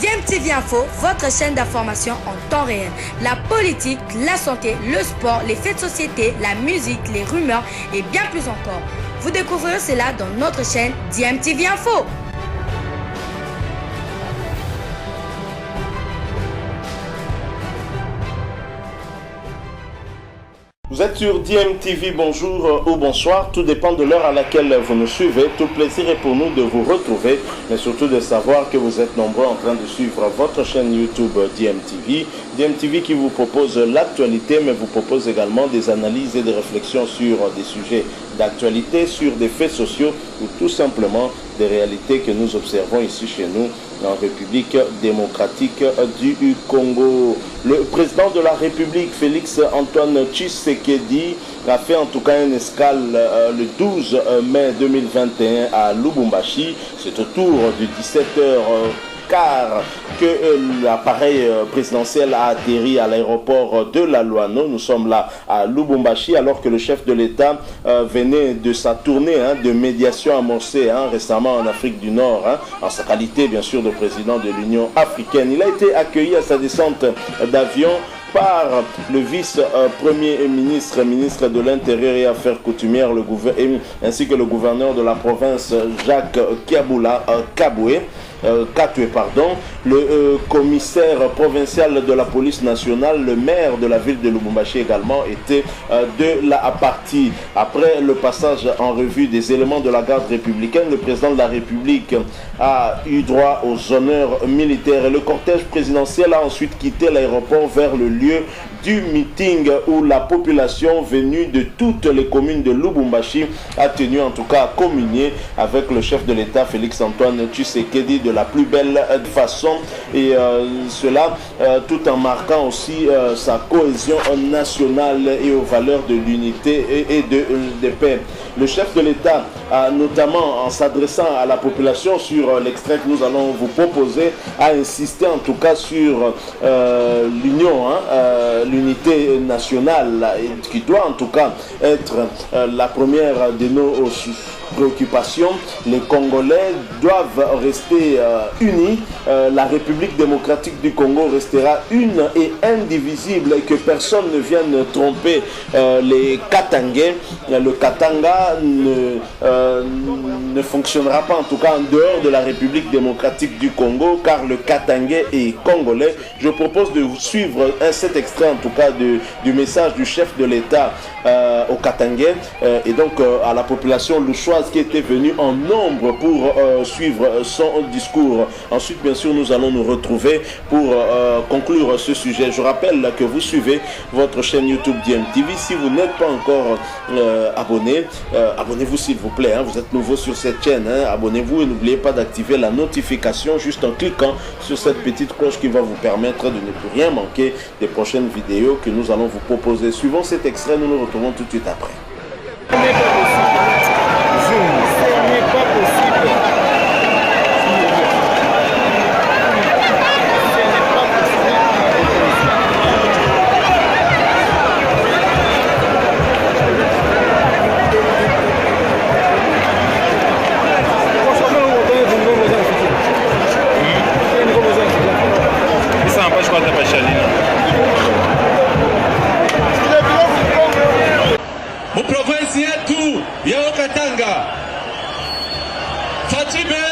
DMTV Info, votre chaîne d'information en temps réel. La politique, la santé, le sport, les faits de société, la musique, les rumeurs et bien plus encore. Vous découvrirez cela dans notre chaîne DMTV Info. Vous êtes sur DMTV, bonjour ou bonsoir, tout dépend de l'heure à laquelle vous nous suivez. Tout plaisir est pour nous de vous retrouver, mais surtout de savoir que vous êtes nombreux en train de suivre votre chaîne YouTube DMTV. DMTV qui vous propose l'actualité, mais vous propose également des analyses et des réflexions sur des sujets d'actualité, sur des faits sociaux ou tout simplement des réalités que nous observons ici chez nous en République démocratique du Congo. Le président de la République, Félix Antoine Tshisekedi, a fait en tout cas une escale le 12 mai 2021 à Lubumbashi. C'est autour de 17h car que l'appareil présidentiel a atterri à l'aéroport de la Luano. Nous sommes là à Lubumbashi alors que le chef de l'État venait de sa tournée de médiation amorcée récemment en Afrique du Nord, en sa qualité bien sûr de président de l'Union africaine. Il a été accueilli à sa descente d'avion par le vice-premier ministre, ministre de l'Intérieur et Affaires coutumières, ainsi que le gouverneur de la province, Jacques Katoué, le commissaire provincial de la police nationale, le maire de la ville de Lubumbashi également était de la partie. Après le passage en revue des éléments de la garde républicaine, le président de la République a eu droit aux honneurs militaires et le cortège présidentiel a ensuite quitté l'aéroport vers le lieu du meeting où la population venue de toutes les communes de Lubumbashi a tenu en tout cas à communier avec le chef de l'État Félix Antoine Tshisekedi de la plus belle façon et cela tout en marquant aussi sa cohésion nationale et aux valeurs de l'unité et de paix. Le chef de l'État a notamment en s'adressant à la population sur l'extrait que nous allons vous proposer a insisté en tout cas sur l'union, l'unité nationale qui doit en tout cas être la première de nos préoccupations. Les Congolais doivent rester unis. La République démocratique du Congo restera une et indivisible et que personne ne vienne tromper les Katangais. Le Katanga ne fonctionnera pas en tout cas en dehors de la République démocratique du Congo car le Katangais est congolais. Je propose de suivre cet extrait en tout cas du message du chef de l'État au Katangais et donc à la population louchoise qui était venue en nombre pour suivre son discours. Ensuite, bien sûr, nous allons nous retrouver pour conclure ce sujet. Je rappelle que vous suivez votre chaîne YouTube DMTV. Si vous n'êtes pas encore abonné, abonnez-vous s'il vous plaît. Vous êtes nouveau sur cette chaîne. Abonnez-vous et n'oubliez pas d'activer la notification juste en cliquant sur cette petite cloche qui va vous permettre de ne plus rien manquer des prochaines vidéos que nous allons vous proposer. Suivant cet extrait, nous nous retrouvons tout de suite après. Muprovinsi yetu ya Katanga Fatibe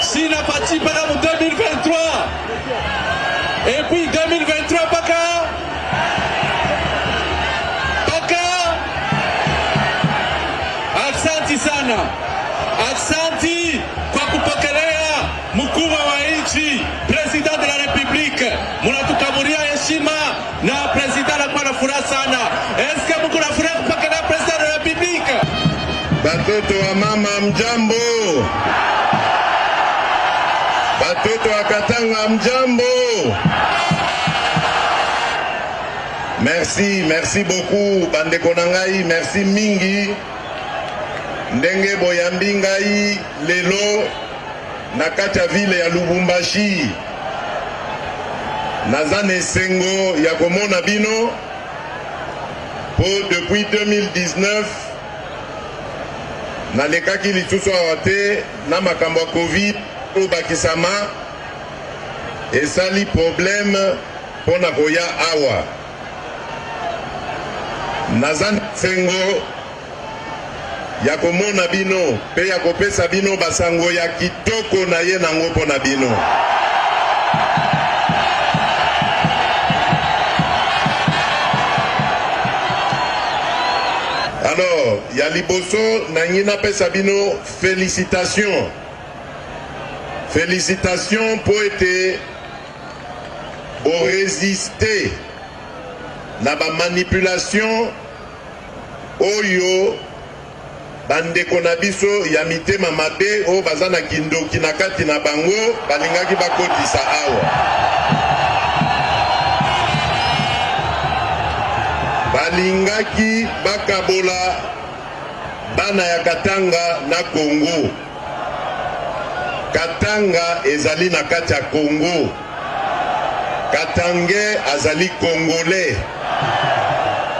Sina Fatibe en 2023 et puis 2023 Paka Aksanti sana, aksanti kwa kupokelea mkuu wa nchi, president de la Republique. Munatukamuria heshima na president anakuwa na furaha sana. Eske mko na furaha kupokelea president de la Republique? Batoto wa mama mjambo. Batoto wa Katanga mjambo. Merci beaucoup bandeko nangai, merci mingi. Ndenge boyambi ngai lelo na kati ya ville ya Lubumbashi. Nazane sengo ya komona bino po depuis 2019 nalekaki lisusu awa te na makambo ya covid oyo bakisama esali problème mpona koya awa. Naza sengo ya komona bino pe ya kopesa bino basango ya kitoko na ye nango mpona bino. Alors, ya liboso nangi napesa bino félicitations. Félicitations po ete o résister na ba manipulation oyo bandeko na biso ya mitema mabe oyo baza na kindoki na kati na bango balingaki bakotisa awa. Balingaki bakabola bana ya Katanga na Congo. Katanga ezali na kati ya Congo. Katange azali Congolais.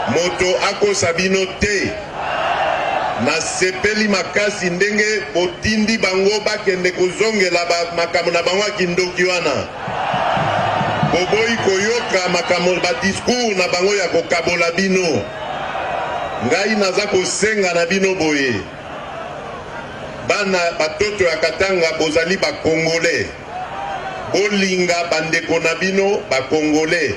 Moto akosa bino te. Na sepeli makasi ndenge botindi bango bakende kozongela makambo na bango kindoki wana. Boboyi koyoka makambo ba discours na bango ya kokabola bino. Ngai naza kosenga na bino boye. Bana batoto ya Katanga bozali ba Congolais. Bolinga bandeko na bino ba Congolais.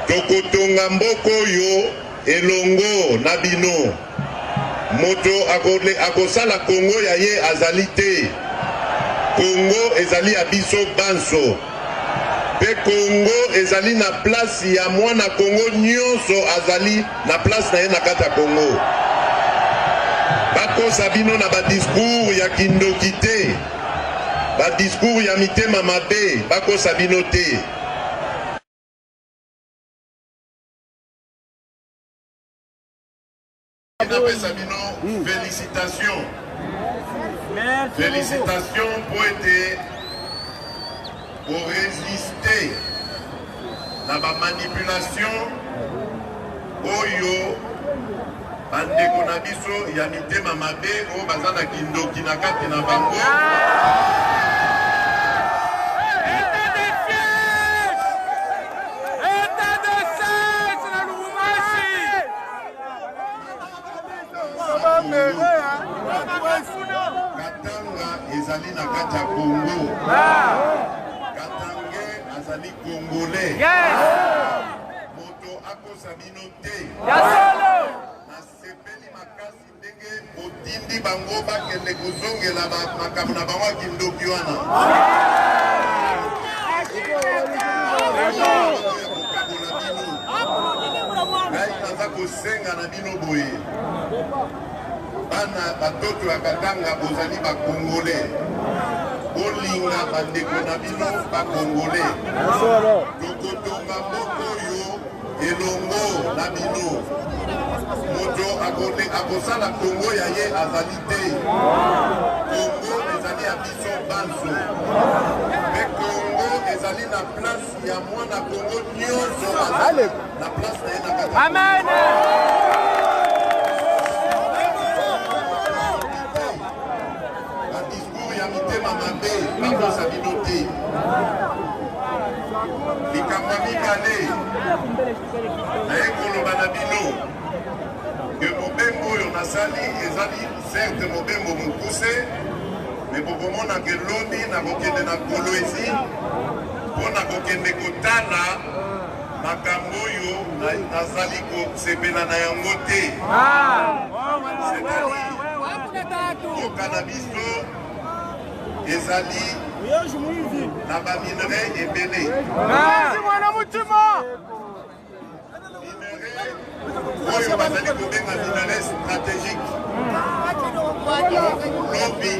Tokotonga mboko yo elongo na bino. Moto akosala Congo ya ye azali te. Congo ezali abiso banso. Pe Congo ezali na place ya mwana Congo nyonso azali na place na ye na kata Congo. Bakosa bino na ba discours ya kindoki te. Ba discours ya mitema mabe bakosa bino te. Félicitations. Félicitations pour être pour résister à la manipulation oyo bandeko na biso ya mitema mabe o bazana kindoki na kati na bango. Katanga ezali na kati ya Congo. Katange azali Congolais. Moto akosa bino te. Na sepeli makasi ndenge otindi bango bakende kozongela makambo na bango kindoki wana. Ngai naza kosenga na bino boye. Bana batoto ya Katanga bozali ba Congolais. Bolinga bandeko na bino ba Congolais. Tokotonga mboko yo elongo na bino. Moto akosala Congo ya ye azali te. Congo ezali ya biso banso. Me Congo ezali na place ya mwana Congo nyonso azali na place na ye na kati. Amen. Bakosa bino te. Likambo mibale naye koloba na bino ke mobembo oyo nasali ezali certes mobembo mokuse me bokomona ke lobi nakokende na Kolwezi mpo nakokende kotala makambo oyo nazali kosepela na yango te. Yoka na biso ezali na ba minerai ebele. Oyo bazali kobenga minerai stratégique. Lobi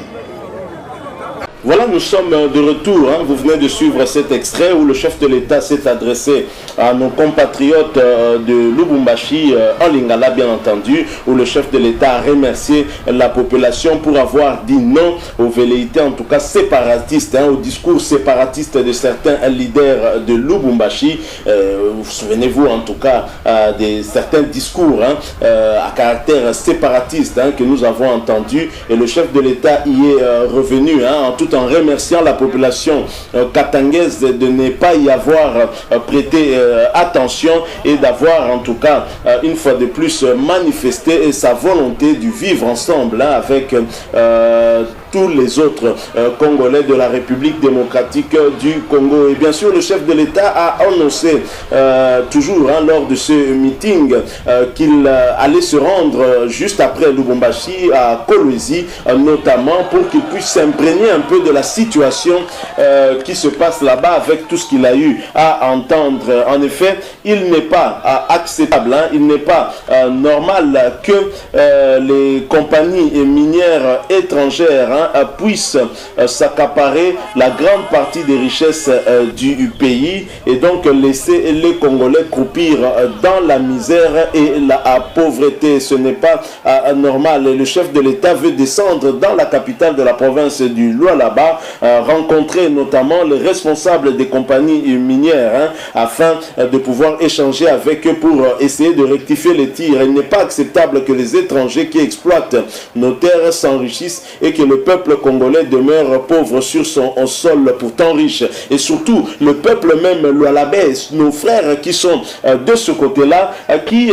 Voilà, nous sommes de retour. Vous venez de suivre cet extrait où le chef de l'État s'est adressé à nos compatriotes de Lubumbashi, en Lingala bien entendu, où le chef de l'État a remercié la population pour avoir dit non aux velléités, en tout cas séparatistes, au discours séparatiste de certains leaders de Lubumbashi. Vous souvenez-vous en tout cas de certains discours à caractère séparatiste que nous avons entendus, et le chef de l'État y est revenu tout en remerciant la population katangaise de ne pas y avoir prêté attention et d'avoir en tout cas une fois de plus manifesté sa volonté du vivre ensemble avec tous les autres Congolais de la République démocratique du Congo. Et bien sûr, le chef de l'État a annoncé toujours lors de ce meeting qu'il allait se rendre juste après Lubumbashi à Kolwezi, notamment pour qu'il puisse s'imprégner un peu de la situation qui se passe là-bas avec tout ce qu'il a eu à entendre. En effet, il n'est pas acceptable, il n'est pas normal que les compagnies minières étrangères puissent s'accaparer la grande partie des richesses du pays et donc laisser les Congolais croupir dans la misère et la pauvreté. Ce n'est pas normal. Le chef de l'État veut descendre dans la capitale de la province du Lualaba, rencontrer notamment les responsables des compagnies minières afin de pouvoir échanger avec eux pour essayer de rectifier les tirs. Il n'est pas acceptable que les étrangers qui exploitent nos terres s'enrichissent et que le peuple congolais demeure pauvre sur son sol pourtant riche. Et surtout, le peuple même lualabais, nos frères qui sont de ce côté-là, qui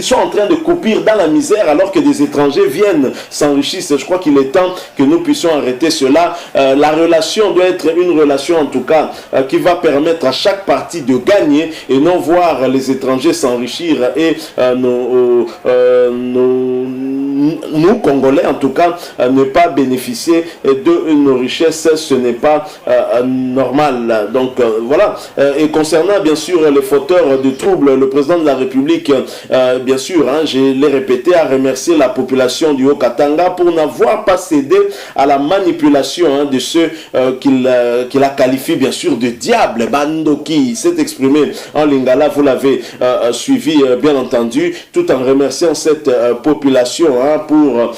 sont en train de croupir dans la misère alors que des étrangers viennent s'enrichissent. Je crois qu'il est temps que nous puissions arrêter cela. La relation doit être une relation en tout cas qui va permettre à chaque partie de gagner et non voir les étrangers s'enrichir et nous Congolais en tout cas ne pas bénéficier de nos richesses. Ce n'est pas normal. Donc voilà. Et concernant bien sûr les fauteurs de troubles, le président de la République bien sûr, je l'ai répété, a remercié la population du Haut-Katanga pour n'avoir pas cédé à la manipulation de ceux qu'il a qualifié bien sûr de diable. Bandoki s'est exprimé en Lingala, vous l'avez suivi bien entendu, tout en remerciant cette population pour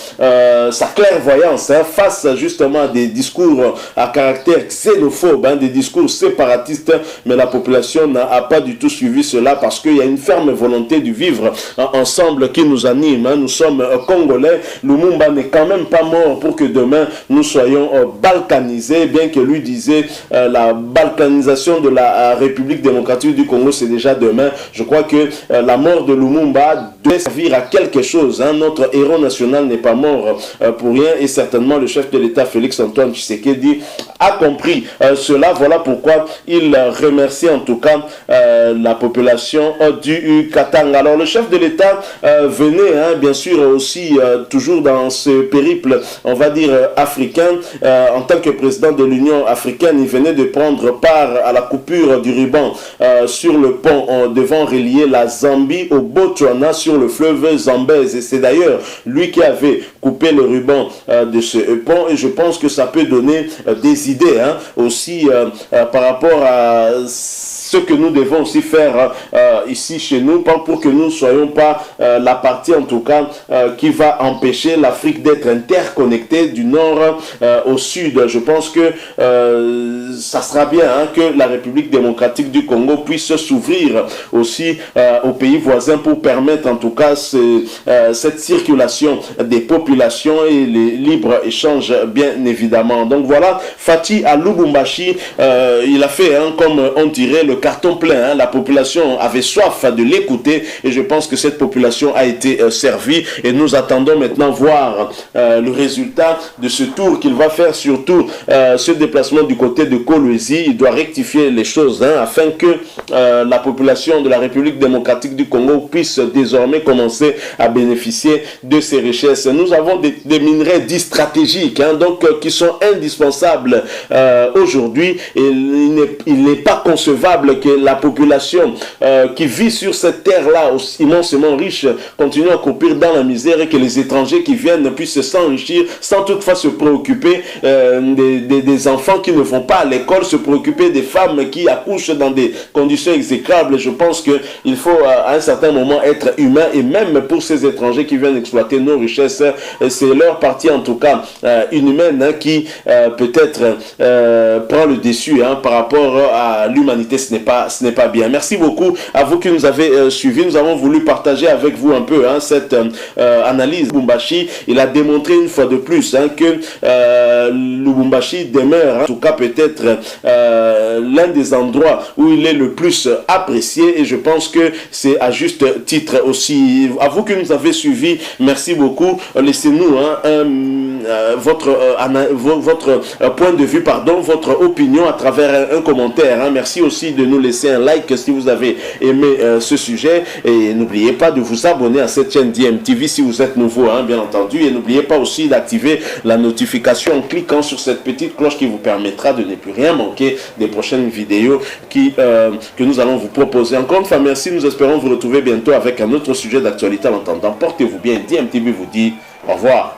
sa clairvoyance face justement à des discours à caractère xénophobe, des discours séparatistes, mais la population n'a pas du tout suivi cela parce qu'il y a une ferme volonté de vivre ensemble qui nous anime. Nous sommes Congolais, Lumumba n'est quand même pas mort pour que demain nous soyons balkanisés, bien que lui disait la balkanisation de la République démocratique du Congo c'est déjà demain. Je crois que la mort de Lumumba doit servir à quelque chose. Notre héros national n'est pas mort pour rien et certainement le chef de l'État Félix Antoine Tshisekedi a compris cela. Voilà pourquoi il remercie en tout cas la population du Katanga. Alors le chef de l'État venait bien sûr aussi toujours dans ce périple on va dire africain en tant que président de l'Union africaine. Il venait de prendre part à la coupure du ruban sur le pont devant relier la Zambie au Botswana sur le fleuve Zambèze, et c'est d'ailleurs lui qui avait coupé le ruban de ce pont, et je pense que ça peut donner des idées aussi par rapport à ce que nous devons aussi faire ici chez nous, pour que nous ne soyons pas la partie en tout cas qui va empêcher l'Afrique d'être interconnectée du nord au sud. Je pense que ça sera bien que la République démocratique du Congo puisse s'ouvrir aussi aux pays voisins pour permettre en tout cas cette circulation des populations et les libres échanges bien évidemment. Donc voilà, Fati à Lubumbashi, il a fait comme on dirait le carton plein. La population avait soif de l'écouter et je pense que cette population a été servie et nous attendons maintenant voir le résultat de ce tour qu'il va faire, surtout ce déplacement du côté de Kolwezi. Il doit rectifier les choses afin que la population de la République démocratique du Congo puisse désormais commencer à bénéficier de ces richesses. Nous avons des minerais dits stratégiques donc qui sont indispensables aujourd'hui et il n'est pas concevable acceptable que la population qui vit sur cette terre-là immensément riche continue à courir dans la misère et que les étrangers qui viennent puissent s'enrichir sans toutefois se préoccuper des enfants qui ne vont pas à l'école, se préoccuper des femmes qui accouchent dans des conditions exécrables. Je pense qu'il faut à un certain moment être humain, et même pour ces étrangers qui viennent exploiter nos richesses, c'est leur partie en tout cas inhumaine qui peut-être prend le dessus par rapport à l'humanité. Ce n'est pas bien. Merci beaucoup à vous qui nous avez suivis. Nous avons voulu partager avec vous un peu cette analyse. Lubumbashi, il a démontré une fois de plus que Lubumbashi demeure en tout cas peut-être l'un des endroits où il est le plus apprécié, et je pense que c'est à juste titre aussi. À vous qui nous avez suivis, merci beaucoup. Laissez-nous votre point de vue, votre opinion à travers un commentaire. Merci aussi de nous laisser un like si vous avez aimé ce sujet, et n'oubliez pas de vous abonner à cette chaîne DMTV si vous êtes nouveau, bien entendu, et n'oubliez pas aussi d'activer la notification en cliquant sur cette petite cloche qui vous permettra de ne plus rien manquer des prochaines vidéos que nous allons vous proposer. Encore une fois, merci. Nous espérons vous retrouver bientôt avec un autre sujet d'actualité. En attendant, portez-vous bien. DMTV vous dit au revoir.